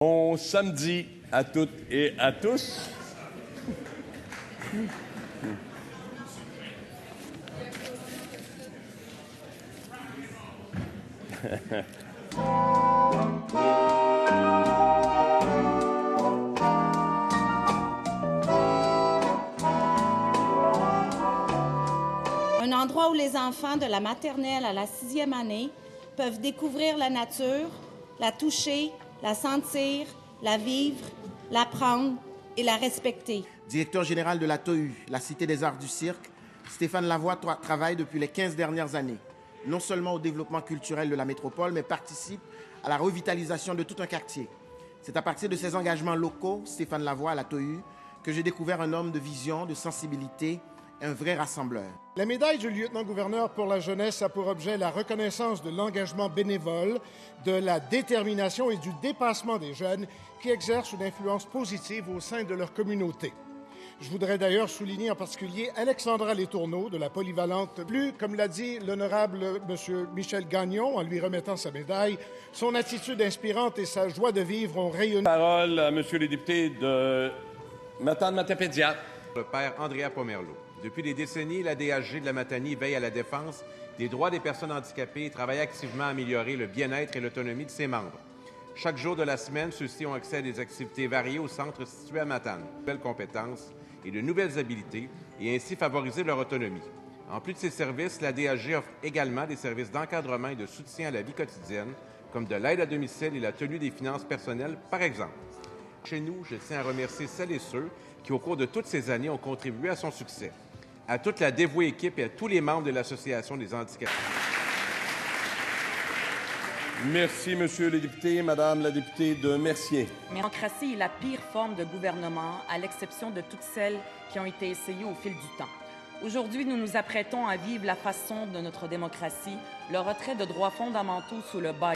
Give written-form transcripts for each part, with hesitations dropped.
Bon samedi à toutes et à tous. Un endroit où les enfants de la maternelle à la 6e année peuvent découvrir la nature, la toucher, la sentir, la vivre, l'apprendre et la respecter. Directeur général de la TOU, la Cité des Arts du Cirque, Stéphane Lavoie travaille depuis les 15 dernières années, non seulement au développement culturel de la métropole, mais participe à la revitalisation de tout un quartier. C'est à partir de ses engagements locaux, Stéphane Lavoie à la TOU, que j'ai découvert un homme de vision, de sensibilité, un vrai rassembleur. La médaille du lieutenant-gouverneur pour la jeunesse a pour objet la reconnaissance de l'engagement bénévole, de la détermination et du dépassement des jeunes qui exercent une influence positive au sein de leur communauté. Je voudrais d'ailleurs souligner en particulier Alexandra Letourneau de la Polyvalente. Plus, comme l'a dit l'honorable M. Michel Gagnon en lui remettant sa médaille, son attitude inspirante et sa joie de vivre ont rayonné. Parole à M. le député de Matane-Matapédia. Le père Andrea Pomerleau. Depuis des décennies, la DHG de la Matanie veille à la défense des droits des personnes handicapées et travaille activement à améliorer le bien-être et l'autonomie de ses membres. Chaque jour de la semaine, ceux-ci ont accès à des activités variées au centre situé à Matane, de nouvelles compétences et de nouvelles habilités, et ainsi favoriser leur autonomie. En plus de ces services, la DHG offre également des services d'encadrement et de soutien à la vie quotidienne, comme de l'aide à domicile et la tenue des finances personnelles, par exemple. Chez nous, je tiens à remercier celles et ceux qui, au cours de toutes ces années, ont contribué à son succès. À toute la dévouée équipe et à tous les membres de l'Association des handicapés. Merci, Monsieur le député. Madame la députée de Mercier. La démocratie est la pire forme de gouvernement, à l'exception de toutes celles qui ont été essayées au fil du temps. Aujourd'hui, nous nous apprêtons à vivre la façon de notre démocratie, le retrait de droits fondamentaux sous le bas.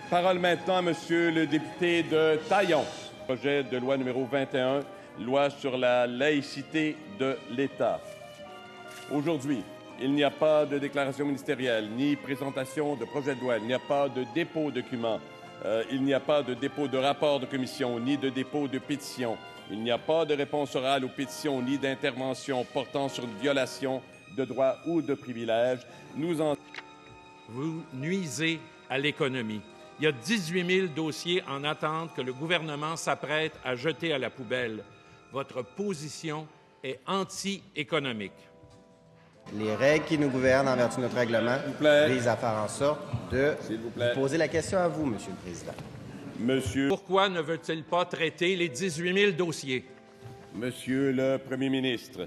Parole maintenant à Monsieur le député de Taillon. Projet de loi numéro 21, loi sur la laïcité de l'État. Aujourd'hui, il n'y a pas de déclaration ministérielle, ni présentation de projet de loi, il n'y a pas de dépôt de documents, il n'y a pas de dépôt de rapport de commission, ni de dépôt de pétition. Il n'y a pas de réponse orale aux pétitions, ni d'intervention portant sur une violation de droits ou de privilèges. Vous nuisez à l'économie. Il y a 18 000 dossiers en attente que le gouvernement s'apprête à jeter à la poubelle. Votre position est anti-économique. Les règles qui nous gouvernent en vertu de notre règlement visent à faire en sorte de vous poser la question à vous, Monsieur le Président. Pourquoi ne veut-il pas traiter les 18 000 dossiers? Monsieur le Premier ministre.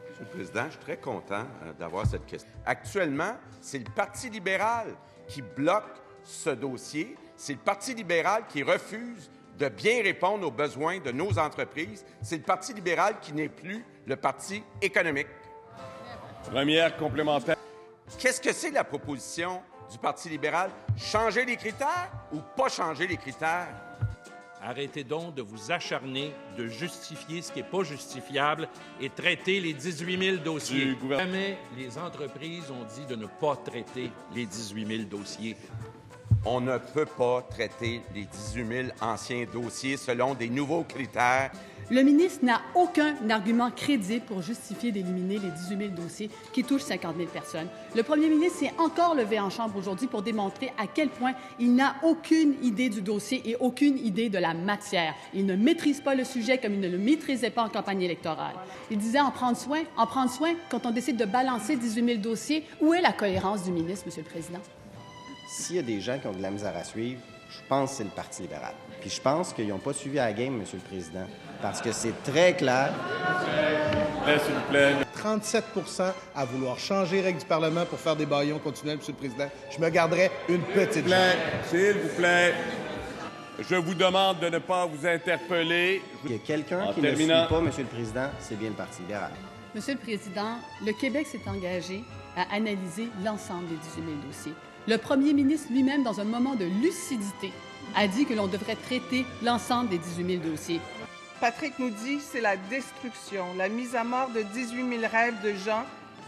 Monsieur le Président, je suis très content d'avoir cette question. Actuellement, c'est le Parti libéral qui bloque ce dossier. C'est le Parti libéral qui refuse de bien répondre aux besoins de nos entreprises. C'est le Parti libéral qui n'est plus le parti économique. Première complémentaire. Qu'est-ce que c'est la proposition du Parti libéral? Changer les critères ou pas changer les critères? Arrêtez donc de vous acharner, de justifier ce qui n'est pas justifiable et traiter les 18 000 dossiers. Jamais les entreprises ont dit de ne pas traiter les 18 000 dossiers. On ne peut pas traiter les 18 000 anciens dossiers selon des nouveaux critères. Le ministre n'a aucun argument crédible pour justifier d'éliminer les 18 000 dossiers qui touchent 50 000 personnes. Le premier ministre s'est encore levé en Chambre aujourd'hui pour démontrer à quel point il n'a aucune idée du dossier et aucune idée de la matière. Il ne maîtrise pas le sujet comme il ne le maîtrisait pas en campagne électorale. Il disait en prendre soin quand on décide de balancer 18 000 dossiers. Où est la cohérence du ministre, Monsieur le Président? S'il y a des gens qui ont de la misère à suivre, je pense que c'est le Parti libéral. Puis je pense qu'ils n'ont pas suivi à la game, Monsieur le Président, parce que c'est très clair. S'il vous plaît. 37 % à vouloir changer les règles du Parlement pour faire des bâillons continuels, Monsieur le Président. Je me garderais une petite jambe. S'il vous plaît. Je vous demande de ne pas vous interpeller. Il y a quelqu'un qui ne suit pas, Monsieur le Président, c'est bien le Parti libéral. Monsieur le Président, le Québec s'est engagé à analyser l'ensemble des 18 000 dossiers. Le premier ministre lui-même, dans un moment de lucidité, a dit que l'on devrait traiter l'ensemble des 18 000 dossiers. Patrick nous dit c'est la destruction, la mise à mort de 18 000 rêves de gens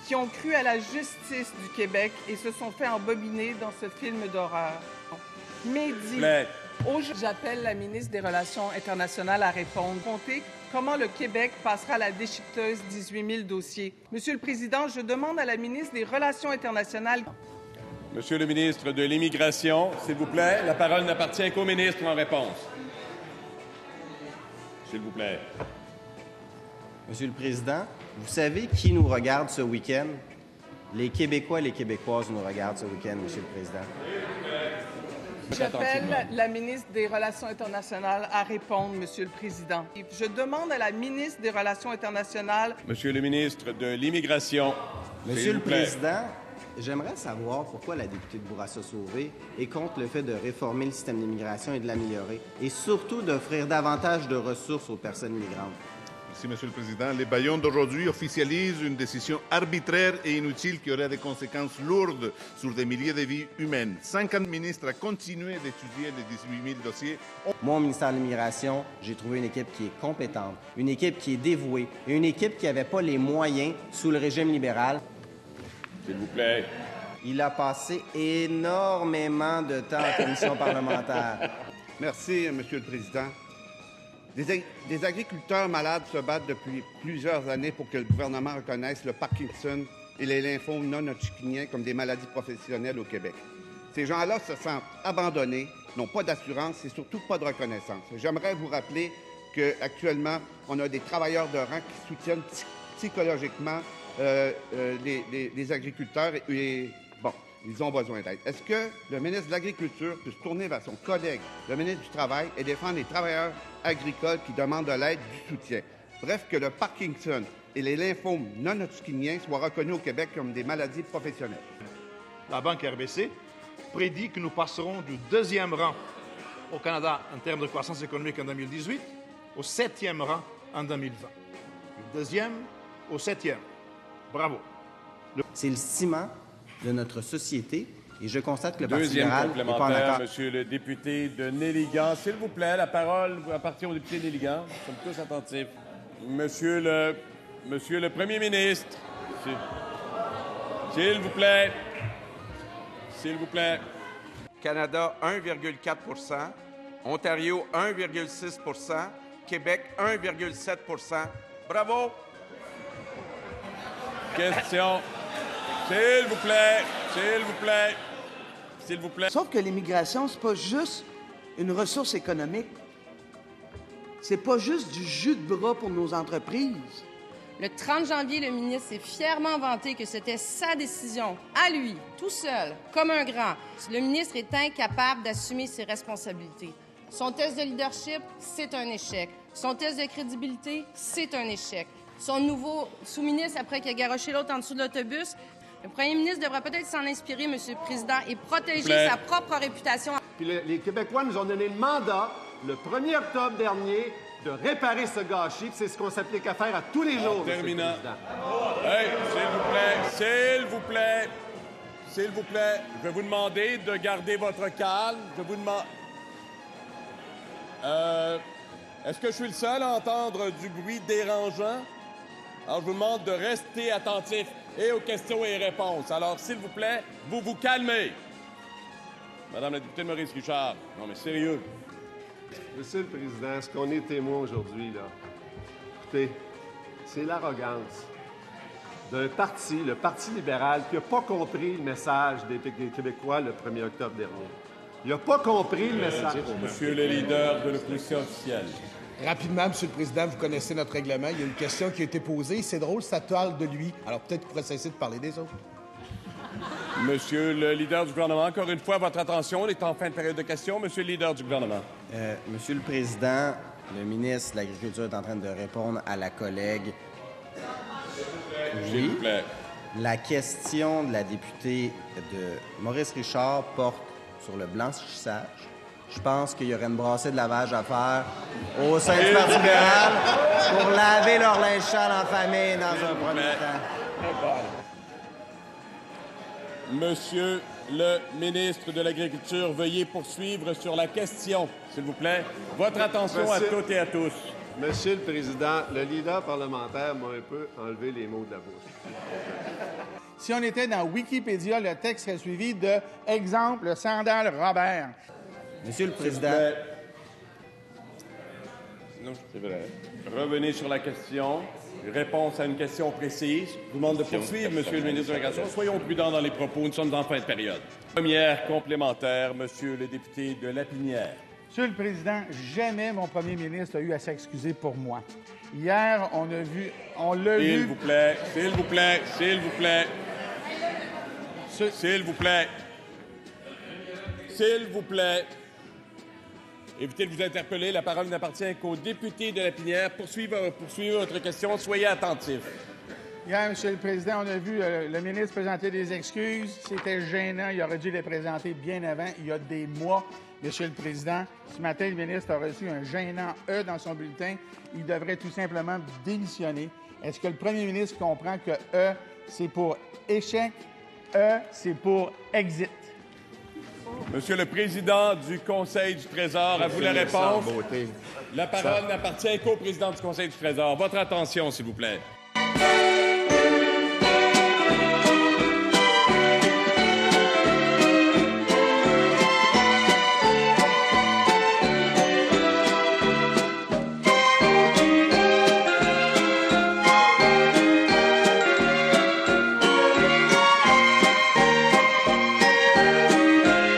qui ont cru à la justice du Québec et se sont fait embobiner dans ce film d'horreur. Midi. J'appelle la ministre des Relations internationales à répondre. Comptez comment le Québec passera la déchiqueteuse 18 000 dossiers. Monsieur le Président, je demande à la ministre des Relations internationales... Monsieur le ministre de l'Immigration, s'il vous plaît, la parole n'appartient qu'au ministre en réponse. S'il vous plaît. Monsieur le Président, vous savez qui nous regarde ce week-end? Les Québécois et les Québécoises nous regardent ce week-end, Monsieur le Président. J'appelle la ministre des Relations internationales à répondre, Monsieur le Président. Je demande à la ministre des Relations internationales... Monsieur le ministre de l'Immigration, Monsieur le Président, j'aimerais savoir pourquoi la députée de Bourassa-Sauvé est contre le fait de réformer le système d'immigration et de l'améliorer, et surtout d'offrir davantage de ressources aux personnes migrantes. Merci, Monsieur le Président. Les baillons d'aujourd'hui officialisent une décision arbitraire et inutile qui aurait des conséquences lourdes sur des milliers de vies humaines. 50 ministres ont continué d'étudier les 18 000 dossiers. Moi, au ministère de l'Immigration, j'ai trouvé une équipe qui est compétente, une équipe qui est dévouée et une équipe qui n'avait pas les moyens sous le régime libéral. S'il vous plaît. Il a passé énormément de temps en commission parlementaire. Merci, Monsieur le Président. Des agriculteurs malades se battent depuis plusieurs années pour que le gouvernement reconnaisse le Parkinson et les lymphomes non-hodgkiniens comme des maladies professionnelles au Québec. Ces gens-là se sentent abandonnés, n'ont pas d'assurance et surtout pas de reconnaissance. J'aimerais vous rappeler qu'actuellement, on a des travailleurs de rang qui soutiennent psychologiquement les agriculteurs et bon, ils ont besoin d'aide. Est-ce que le ministre de l'Agriculture peut se tourner vers son collègue, le ministre du Travail, et défendre les travailleurs agricoles qui demandent de l'aide, du soutien? Bref, que le Parkinson et les lymphomes non-hodgkiniens soient reconnus au Québec comme des maladies professionnelles. La Banque RBC prédit que nous passerons du 2e rang au Canada en termes de croissance économique en 2018 au 7e rang en 2020. Du 2e au 7e. Bravo. C'est le ciment de notre société et je constate que le Parti Deuxième libéral n'est pas en complémentaire, accord. Monsieur le député de Néligan. S'il vous plaît, la parole appartient au député de Néligan. Nous sommes tous attentifs. Monsieur le Premier ministre. S'il vous plaît. S'il vous plaît. Canada, 1,4 %. Ontario, 1,6 %. Québec, 1,7 %. Bravo! Question. S'il vous plaît. S'il vous plaît. S'il vous plaît. Sauf que l'immigration, c'est pas juste une ressource économique. C'est pas juste du jus de bras pour nos entreprises. Le 30 janvier, le ministre s'est fièrement vanté que c'était sa décision, à lui, tout seul, comme un grand. Le ministre est incapable d'assumer ses responsabilités. Son test de leadership, c'est un échec. Son test de crédibilité, c'est un échec. Son nouveau sous-ministre, après qu'il a garoché l'autre en dessous de l'autobus, le premier ministre devrait peut-être s'en inspirer, Monsieur le Président, et protéger sa propre réputation. Puis les Québécois nous ont donné le mandat, le 1er octobre dernier, de réparer ce gâchis. C'est ce qu'on s'applique à faire à tous les jours, terminant. Hey, s'il vous plaît, s'il vous plaît, s'il vous plaît, je vais vous demander de garder votre calme. Je vous demande... Est-ce que je suis le seul à entendre du bruit dérangeant? Alors, je vous demande de rester attentif et aux questions et réponses. Alors, s'il vous plaît, vous vous calmez. Madame la députée Maurice Richard. Non, mais sérieux. Monsieur le Président, ce qu'on est témoin aujourd'hui, là, écoutez, c'est l'arrogance d'un parti, le Parti libéral, qui n'a pas compris le message des Québécois le 1er octobre dernier. Il n'a pas compris le message. Monsieur le leader de l'opposition officielle. Rapidement, Monsieur le Président, vous connaissez notre règlement. Il y a une question qui a été posée. C'est drôle, ça parle de lui. Alors peut-être qu'il pourrait cesser de parler des autres. Monsieur le leader du gouvernement, encore une fois, votre attention. On est en fin de période de questions. Monsieur le leader du gouvernement. Monsieur le Président, le ministre de l'Agriculture est en train de répondre à la collègue. S'il vous plaît. La question de la députée de Maurice Richard porte sur le blanchissage. Je pense qu'il y aurait une brassée de lavage à faire au sein du Parti libéral pour laver leur linge sale en famille dans un premier temps. Monsieur le ministre de l'Agriculture, veuillez poursuivre sur la question, s'il vous plaît. Votre attention à toutes et à tous. Monsieur le Président, le leader parlementaire m'a un peu enlevé les mots de la bouche. Si on était dans Wikipédia, le texte serait suivi de « Exemple, Sandal Robert ». Monsieur le Président. Non, c'est vrai. Revenez sur la question. Réponse à une question précise. Je vous demande de poursuivre, Monsieur le ministre de l'Immigration. Soyons prudents dans les propos. Nous sommes en fin de période. Première complémentaire, Monsieur le député de Lapinière. Monsieur le Président, jamais mon premier ministre a eu à s'excuser pour moi. Hier, on l'a vu... S'il vous plaît, s'il vous plaît, s'il vous plaît. S'il vous plaît. S'il vous plaît. Évitez de vous interpeller. La parole n'appartient qu'au député de Lapinière. Poursuivez votre question. Soyez attentifs. Hier, Monsieur le Président, on a vu le ministre présenter des excuses. C'était gênant. Il aurait dû les présenter bien avant, il y a des mois. Monsieur le Président, ce matin, le ministre a reçu un gênant E dans son bulletin. Il devrait tout simplement démissionner. Est-ce que le premier ministre comprend que E, c'est pour échec, E, c'est pour exit? Monsieur le Président du Conseil du Trésor, à vous la réponse. La parole n'appartient qu'au Président du Conseil du Trésor. Votre attention, s'il vous plaît.